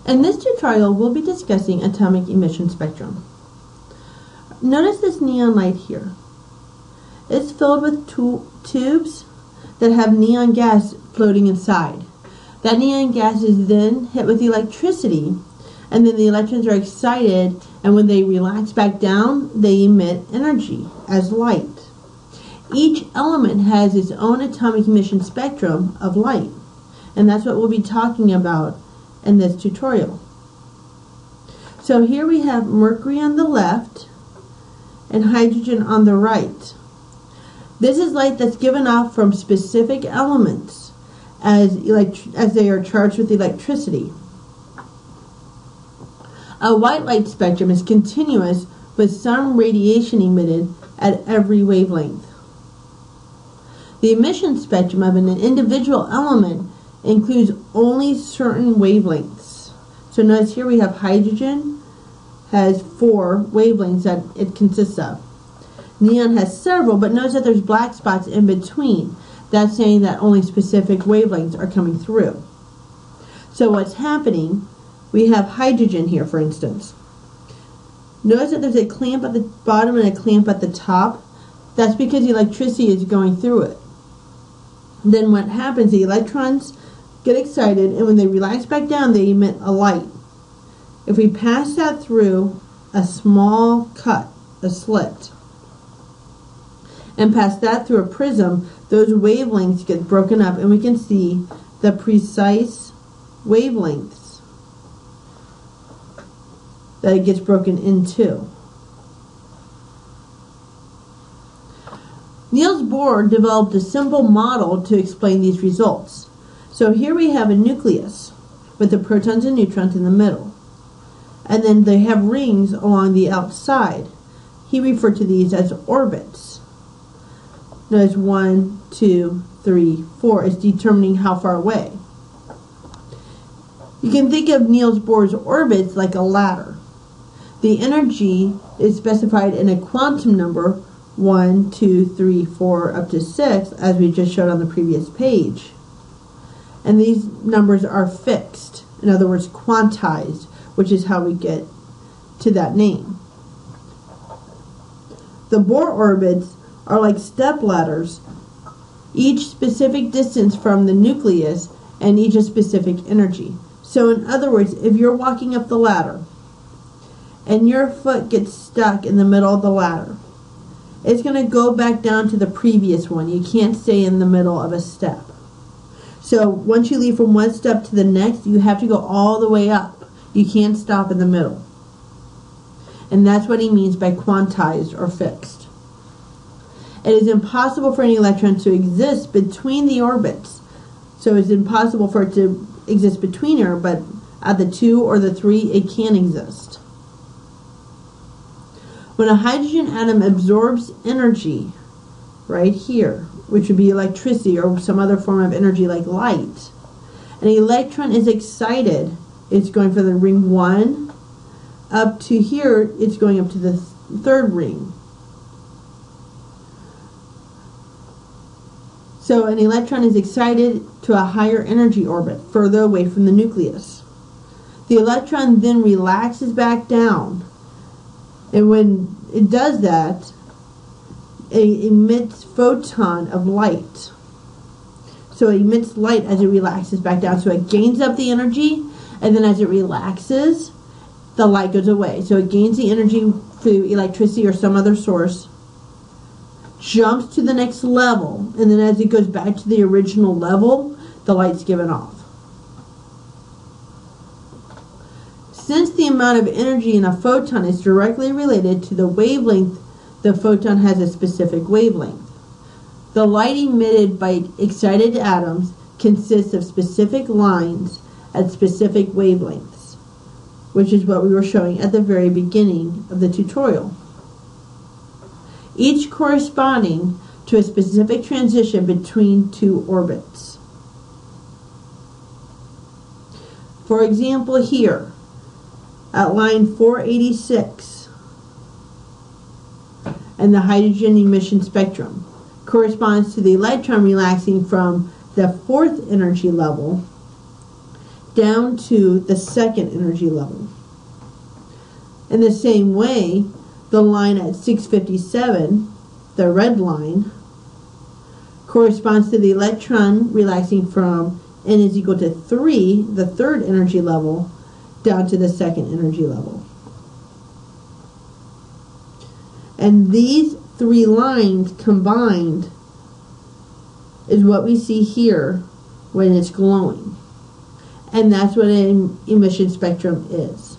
In this tutorial, we'll be discussing atomic emission spectrum. Notice this neon light here. It's filled with tubes that have neon gas floating inside. That neon gas is then hit with electricity, and then the electrons are excited, and when they relax back down, they emit energy as light. Each element has its own atomic emission spectrum of light, and that's what we'll be talking about in this tutorial. So here we have mercury on the left and hydrogen on the right. This is light that's given off from specific elements as they are charged with electricity. A white light spectrum is continuous with some radiation emitted at every wavelength. The emission spectrum of an individual element includes only certain wavelengths. So notice here we have hydrogen has 4 wavelengths that it consists of. Neon has several, but notice that there's black spots in between. That's saying that only specific wavelengths are coming through. So what's happening, we have hydrogen here, for instance. Notice that there's a clamp at the bottom and a clamp at the top. That's because electricity is going through it. Then what happens, the electrons get excited, and when they relax back down, they emit a light. If we pass that through a small cut, a slit, and pass that through a prism, those wavelengths get broken up, and we can see the precise wavelengths that it gets broken into. Niels Bohr developed a simple model to explain these results. So here we have a nucleus with the protons and neutrons in the middle. And then they have rings along the outside. He referred to these as orbits. Notice 1, 2, 3, 4 is determining how far away. You can think of Niels Bohr's orbits like a ladder. The energy is specified in a quantum number 1, 2, 3, 4, up to 6, as we just showed on the previous page. And these numbers are fixed, in other words, quantized, which is how we get to that name. The Bohr orbits are like step ladders, each specific distance from the nucleus and each a specific energy. So in other words, if you're walking up the ladder and your foot gets stuck in the middle of the ladder, it's going to go back down to the previous one. You can't stay in the middle of a step. So once you leave from one step to the next, you have to go all the way up. You can't stop in the middle. And that's what he means by quantized or fixed. It is impossible for an electron to exist between the orbits. So it's impossible for it to exist between her, but at the 2 or the 3, it can exist. When a hydrogen atom absorbs energy, right here, which would be electricity or some other form of energy like light, an electron is excited, it's going from the ring 1 up to here, it's going up to the 3rd ring. So an electron is excited to a higher energy orbit, further away from the nucleus. The electron then relaxes back down, and when it does that, it emits photon of light. So it emits light as it relaxes back down. So it gains up the energy, and then as it relaxes, the light goes away. So it gains the energy through electricity or some other source, jumps to the next level, and then as it goes back to the original level, the light's given off. Since the amount of energy in a photon is directly related to the wavelength, the photon has a specific wavelength. The light emitted by excited atoms consists of specific lines at specific wavelengths, which is what we were showing at the very beginning of the tutorial, each corresponding to a specific transition between 2 orbits. For example, here, at line 486, and the hydrogen emission spectrum corresponds to the electron relaxing from the 4th energy level down to the second energy level. In the same way, the line at 657, the red line, corresponds to the electron relaxing from n is equal to 3, the third energy level, down to the second energy level. And these three lines combined is what we see here when it's glowing. And that's what an emission spectrum is.